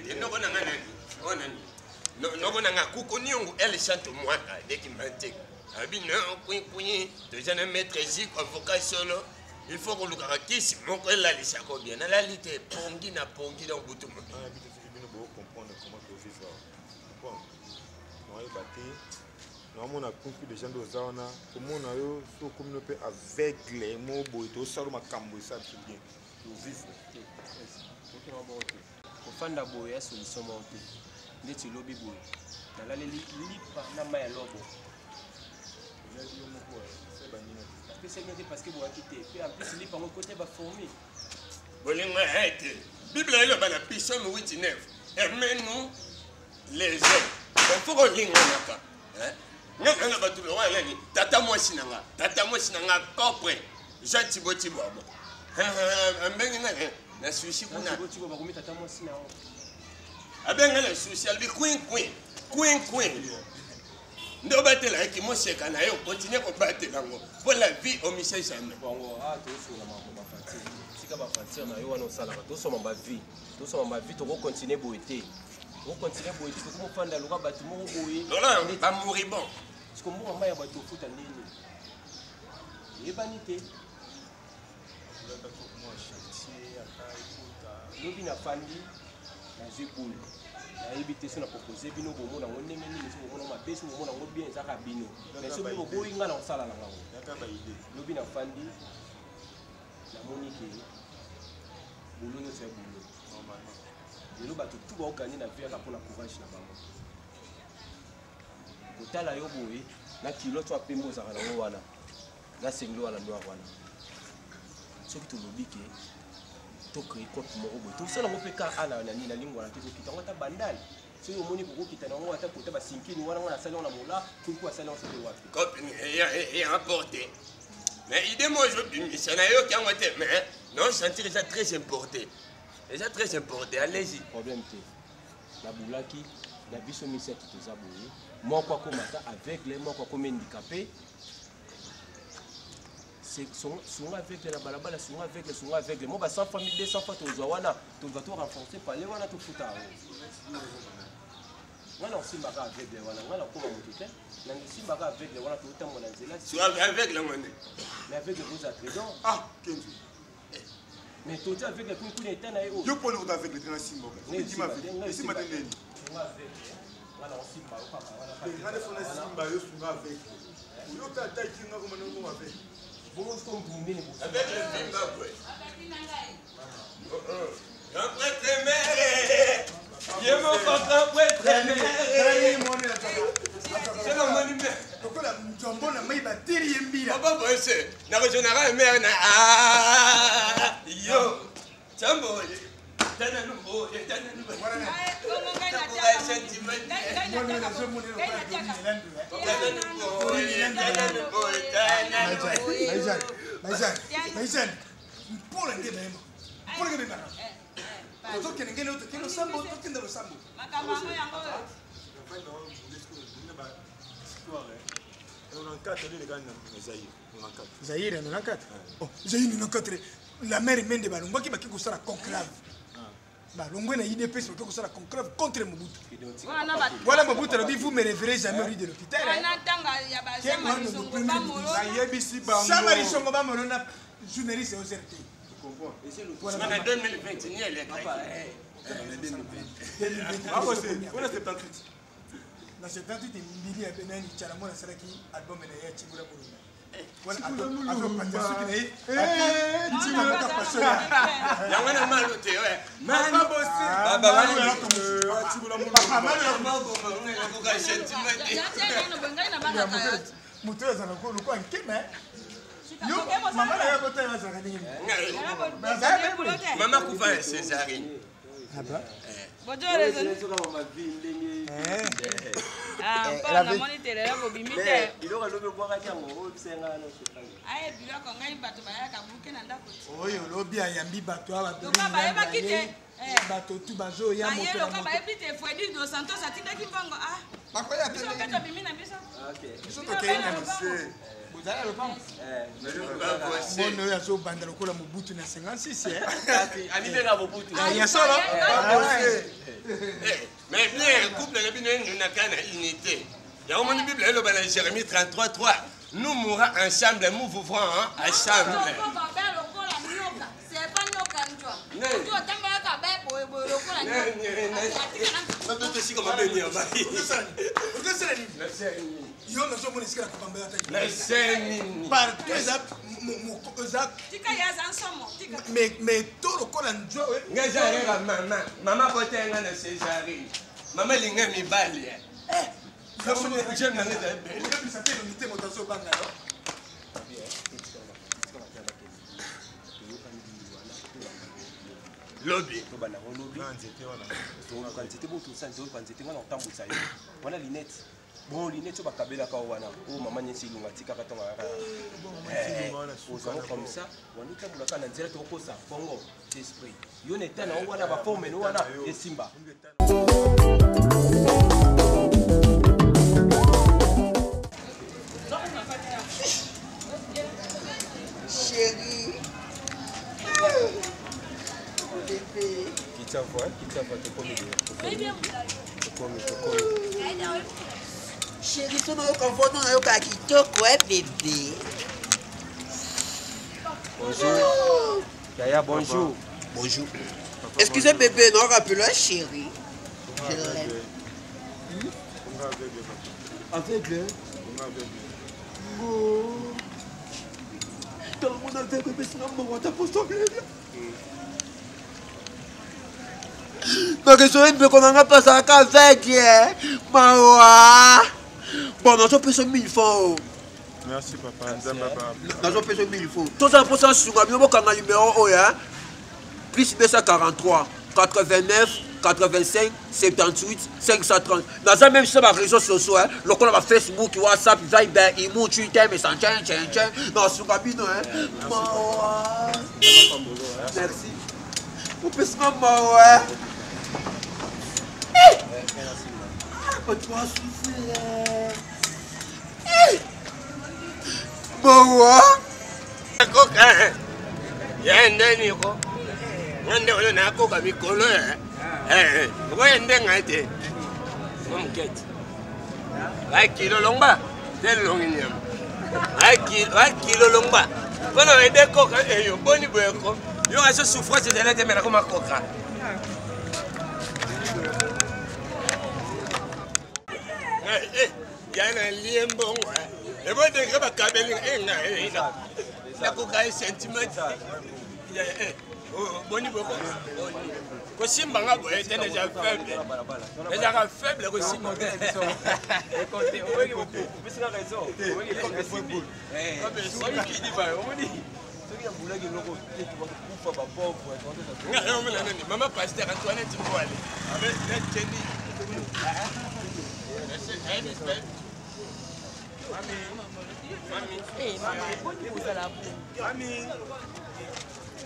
te noko na ngana onani noko na ngakuko nyongo elle chante moi dès qu'il m'intègre abino point de jeune maître ici avocat solo il faut que le caractère mon elle la lisa ko bien la lité pongi na pongi dans butu mo ah bito c'est bien beau comprendre comment tu fais ça bon non il bâti non on a compris des gens de zona comment on a eu so communauté aveugle mo boy to salo makambo ça tout bien tu vivre kofanda boye ya solution moko te ndeti lobi boye nalaleli lipa na mai ya lobo parce que boyaki te mpe en plus lipa ngo kote baformi bolingo ete bible eloba na psaume 8:9 aimez-nous les hommes il faut kolinganaka nganga bato lowanani tata mwasi na nga kopre jean tibotibo abo ambengi nga na sushi kuna tibotibo bakomi tata mwasi na ngo abenga na sushi albi queen ndo batela eki moseka na yo continue ko batela ngo pour la vie au monsieur jamais bongo to sula mako bafati sika bafati na yo wana osala ba to soma ba vie to ko continuer boité to ko fanda luka batu mo boye lola ba moribon siko mo mama ya bato futa nini yebanite lobi na fandi na zikulu na ibite sona proposer bino bomo na ndenge nini so bomo na mapesi bomo na bien ezaka bino mais so bino boyi nga na osala na ngango yakaba idée lobi na fandi na monike bolo no c'est bolo normalement lelo bato tout ba okani na vie ka pona courage na bango kotala yo boye na kilo to apembo zaka na wana na senglo wana noir wana soki tolobi ke to créer compte moko boye to sala ngo pe ka ala na nini na lingwa na kizo kitango ta bandali so yo moni ko kitana ngo ata kota ba sinkini wana wana sala na mola kuku sala on se wapi copine et apporté mais idée moi je dis ça na yo qui en était mais non sentir ça très important déjà très important allez-y problème te la boulaki la biso misa qui toza boye moko akomata aveugle moko akomi handicapé sont avec la balabala sont avec moi ba 100 famille 200 fois to wana to va to renforcer par les wana to futa wana simba ka avec les wana wana ko moto te na simba ka avec les wana to tambo na nzela tu avec la monnaie mais avec vous à trésor Kenzo mais to avec le coup ni tana yo yo pone ko avec le train simba simba tendeni wana simba ko papa wana ngale fona simba yo sunga avec yo tata kinga ko manongo avec bon ce qu'on vous met avec le Zimbabwe après tremere ye mo papa après tremere c'est le monument okola njombo na mai bateri yembira papa bosse na ko jona ga mer na yo chambo tana numbo tana numbo Zaire 94. Oh, Zaire 94. La mère Mende Balongo qui baki kosala conclave. Balongo na IDP c'est que ça conclave contre Mobutu. Voilà Mobutu a dit vous me révérez jamais rue de l'hôpital. Ça m'a dit son combat molona journaliste au CRT. Tu comprends? En 2020 il y a les dans 78 mbili ya benani chalamona saraki album na ya chibura muluna wala yangana malote we mama bosi baba wali chibura muluna ko ka sentiment muto za ko lu ko nkeme yo mama na ya bota ya za kadini mama kufa césarine aba bonjour les amis mama vie ndenge la moniteur la bobimite biloko lobe bwaka kango osenga no aye biloko ngai bato bayaka buke na ndako oyo lobi ayambi bato aba loka bayeba kite bato tu bazo ya moto aye loka bayebi te Freddy dos Santos atindaki mbango bakoya biso kato bimi na biso biso to kei na mise Bon, oyo azobanda lokola Mobutu na 56 Alibera Mobutu. ya solo. Mais bien, couple de bino n'a qu'à unité. Il y a au moins une Bible, elle est Jérémie 33:3. Nous mourrons ensemble, nous vivons ensemble. Mais tout le corps en joie. Maman pote nga na Césarine. Maman linga mi bali. J'aime na neta belle. Ça fait l'unité motazo banga. Lobby. Voilà Linette. Bon, Linette, tu vas caber la carouana. Oh, maman, il y a si l'on tika katonga. Comme ça, on est comme la canne direct au posa. Bongo, esprit. Yon est un ou la forme, nous on a et Simba. Chérie. Bébé. Qui t'envoie, te commis. Chérie, tu n'as aucun fond, tu n'as aucun qui te quoi, bébé. Bonjour. Yaya, bonjour. Bonjour. Excusez bébé, non, rappelle-le, chérie. Je l'aime. Aveugle. Oh. Dans le monde aveugle, mais c'est un moment d'apostole. Donc, je vais qu'on a passé à aveugle. Mawa. Bon, dans ce pays, 1000 francs. Merci papa. Dans ce pays, 1000 francs. Tout ça pour ça, sur le numéro, plus 243 89 85 78 530. Dans la même chose, les réseaux sociaux, le compte de Facebook, WhatsApp, Viber, Imo, Twitter, Messenger, dans ce cabine, merci. Vous pouvez se maman, tu vas souffrir. Maman. Yende niko. Ngande wala na ko ka mikolo ngoyende ngate. Ngomketi. Ba kilo longba, tel longinyam. Ba kilo longba. Kono wende ko ka yo boni boyeko. Yo aso souffrance de la temera ko makoka. Yana liembo ngwa. Ebo de ka ba kabeli enga. La coca est sentimental. Boni boko. Ko simba nga boye tene ja faible. Déjà faible ko simba. Écoutez, on va vous la raison. On va comme le football. On qui dit pas, on dit. Ceux qui ont voulu que l'on coupe pas pauvre. Maman pasteur Antoinette Mboale. Avec Jenny. Mami,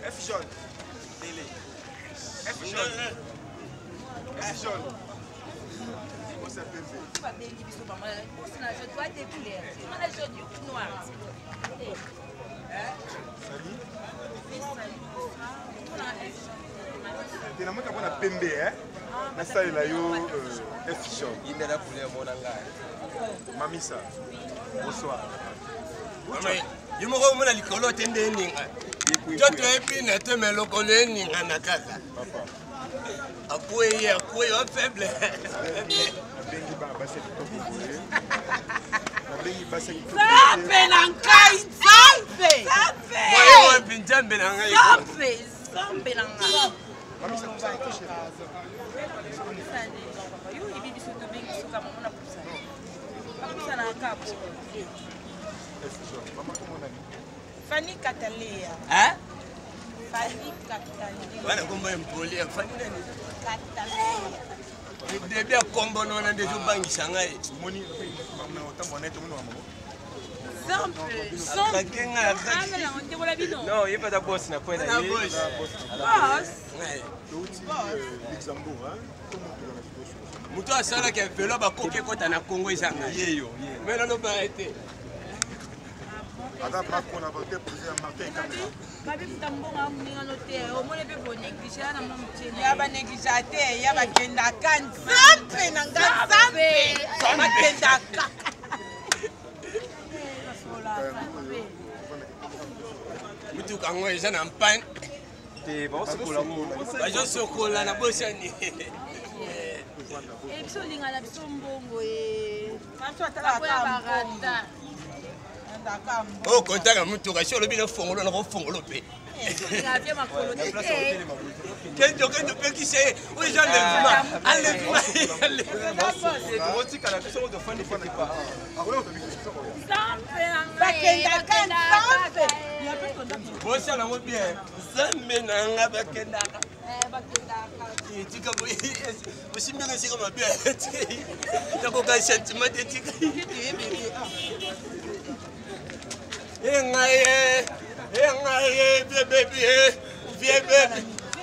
F jaune, télé. F jaune. F jaune. Comment ça peut faire? Je dois découvrir. Je dois du noir. Salut. Tu n'as pas de pembe, hein? Mais ça, il a eu F jaune. Il est là pour les bonnes. Mamisa, bonsoir. Maman, you mo mo na likolo tende ninga. Joto epi na teme lokolo ninga na kaka. Papa. Akoye o faible. Bengi ba base kitoko boye. Na bengi base kitoko. Sape na ngai, sape. Sape. Moyo wa pinjambe na ngai. Sape, sape na ngai. Mamisa, ça va toucher. Fanny Catalea. Hein? Fanny Catalea. Wana kombo empoli afani nani? Catalea. Debia kombo nona ndezo bangisa ngai. Moni mamna otambo na etomo na mamo. Simple. Simple. Non, il n'y a pas de boss. Boss. Luxembourg, hein? Mutu asalaki velo bakoki ekota na Congo ezanga yeyo mais nano baete Attends, pas qu'on a voté pour un marqué caméra. Mutuka ngo eza na mpane te bazosokola na bosani biso olingana biso mbongo barata okotaka mutuka si olobi na fongolo na kofongolo mpe ngavye makolo kenjo mpe kise oyo otikala biso otofandi fandi pa bosala yango bien zambe nanga bakendaka tika osimbenge esika mabe nakoka sentiment etika engaye vie baby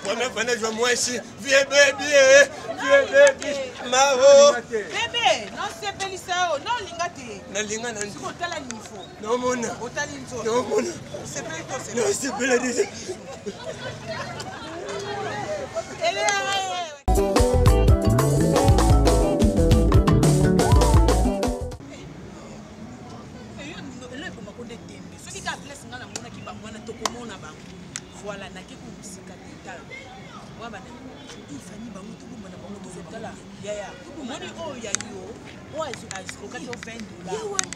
Premier venez jouer moi ici. Viens baby. Maro. Bébé, non c'est Pelissao, non lingati. Na linga na ndi. Otala nifo. No mona. Otali nzo. No mona. C'est Pelito c'est. No c'est Pelito. Voilà, na ke ko musika teta. Wa bana. Ifani ba mutu ko mona ba mutu zotala. Ya. Moni o ya yo. O azo ka to $20.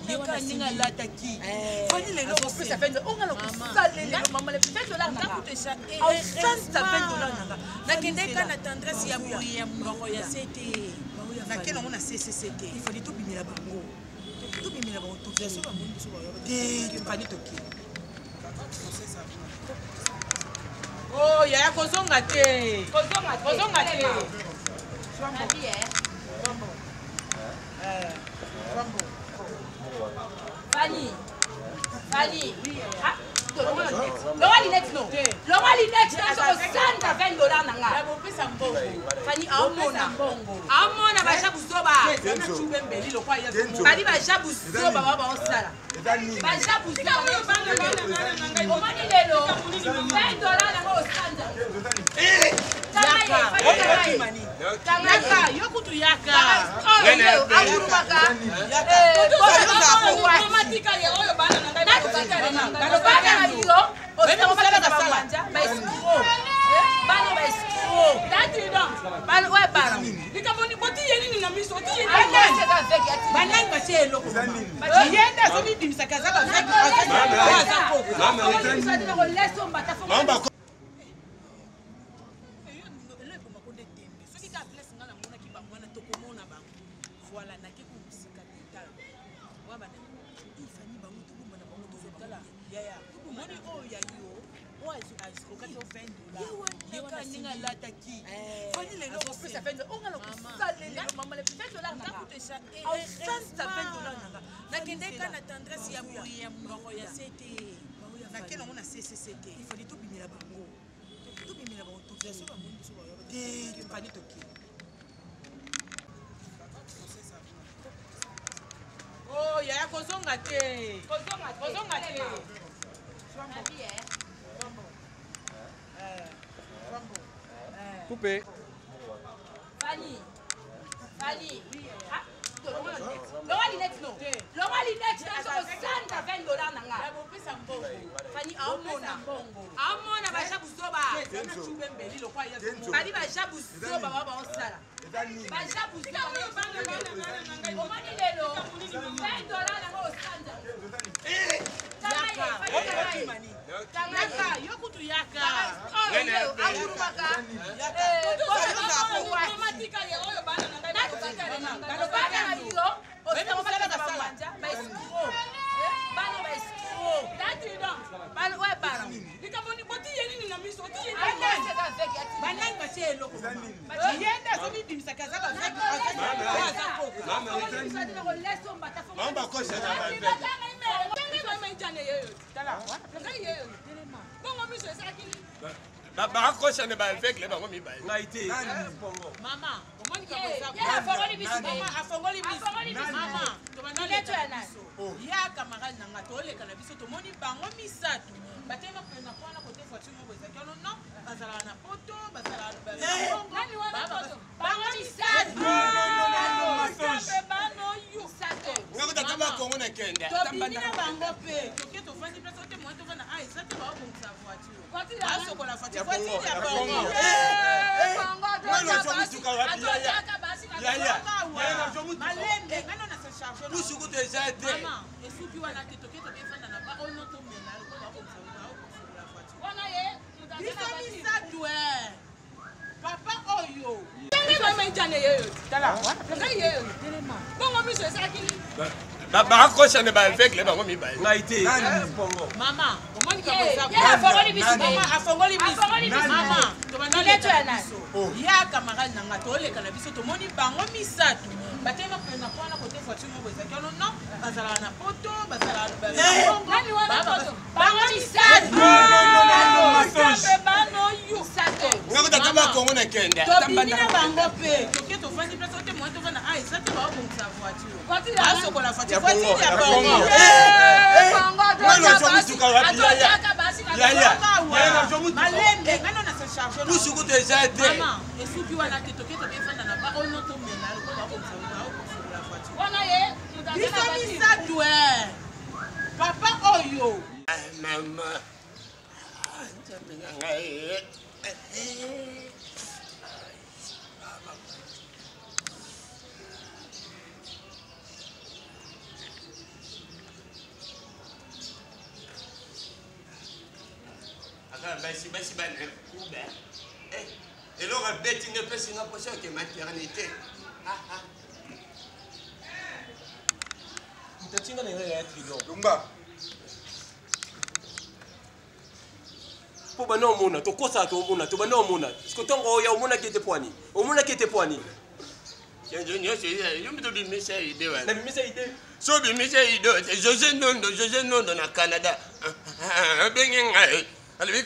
Yewa ninga lataki. Fani le no pesa $20. O ngalo ko salele mama le $20 na ko tesha. Au chance $20 na. Na kende kana tendresse ya mbongo ya CT. Na ke no mona CCCT. Ifani to bimela bango. To bimela bango to so ba mutu so ba yo. Te fani to ki. Oh, ya kozonga te. Kozonga te. Fanny. Ah, Laura Linette non. Laura Linette na so sanda $20 nanga. Ya bopesa mbongo. Fanny amona. Amona ba shabu soba. Kenzo. Bali ba shabu soba baba osala. Ba shabu soba. Omani lelo. $20 nanga osanda. Yaka, yokutu yaka. Akurubaka. Automatika ye oyo bana nanga. Oh, ya kozonga te. Kozonga te. Coupé. Fanny. Ah, Laura Linette non. Laura Linette na so sanda $20 nanga. Ya bopesa mbongo. Fanny amona. Amona ba shabu soba. Bali ba shabu soba baba osala. Ba shabu soba. Omani lelo. $20 nanga osanda. Yaka, yokutu yaka. Akurubaka. Automatika ye oyo bana nanga. bakosa ne baaveugle bango mibale ngai te Mama, omoni afongoli mama, ya camarade nanga toleka na biso tomoni bango misato. Batema pena kwana kote voiture mo boza kono non, bazala na poto, bazala bango misato. ngako tataba kongo na kenda Tobini na bango pe, toke tofandi place ote mo tovana ai sate ba obongisa voiture. Aso kola voiture ya bango. Malembe ngano na se charger. pusuku deja te Mama, esuki wana ke toke tofanda na ba ono to mena ko ba obongisa la voiture. Wana ye, Biso misato papa oyo. bakosa ne baaveugle bango mibale ngai te Mama, omoni afongoli mama, ya camarade nanga toleka na biso tomoni bango misato. Batema pena kwana kote voiture mo boza kono non, bazala na poto, bazala bango misato. ngako tataba kongo na kenda Tobini na bango pe, toke tofandi place ote mo tovana ai sate ba obongisa voiture. Aso kola voiture ya bango. Malembe ngano na se charger. pusuku deja te Mama, esuki wana ke toke tofanda na ba ono to mena ko ba obongisa la voiture. Wana ye, Biso misato papa oyo. mama ngai basi banekuba eloko abeti nga mpesi nga mposa oke maternité mtatinga na ngai ya trilo Lumba. po bana omona tokosa to omona to bana omona siko tongo ya omona kete poani nyonso yo mito bimisa ide wana na bimisa ide so bimisa ide José Nondo na Canada abenge ngai alobi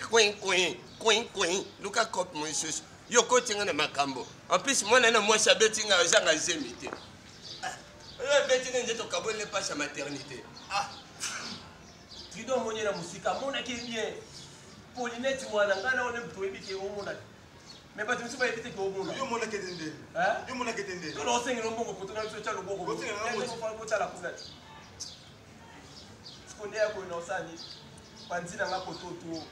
kwin luka kope mosusu yo kotinga na makambo en plus mwana na mwasi abetinga ozanga zemi te oyo abetinga nze tokabonele pasi ya maternité trido omoni na musika amonaki bien Paulinette mwana ngana one mtu ebike omona mais bato misuba ebite ke omona Yo mona ketende. Yo mona ketende. to lo sengi lombongo kutuna biso cha loboko ko cha la kuna sikonde yako ina osani panzina ngako toto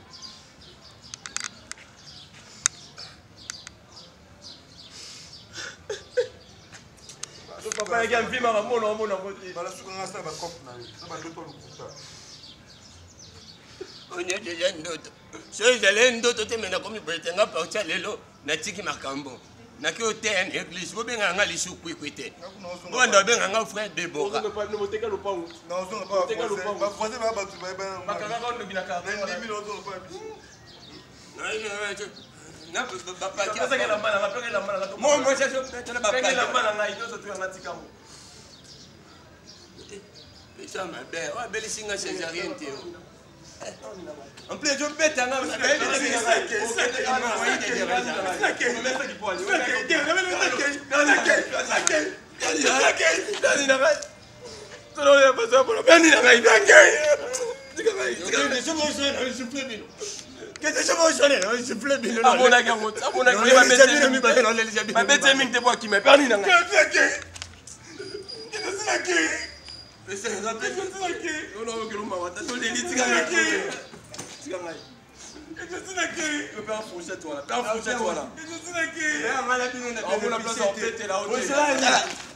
papa yake mvima kamona ngote Bala suka ngasa ba kop na yo. Na ba ndoto lukuta. onye deja ndoto so ezali ndoto te me nakomi boye te nga pautia lelo natiki makambo naki oteya na église bobenga nga lisu kwikwi te bonda obenga nga frère Debora moteka lopango Na ozonga ba français. Ba français ba batu ba ba. bakanga ka ndobina ka Na 10000 ozonga pa biso. pesa mabe wabelisinga césarien te en plus je bête nga Voilà.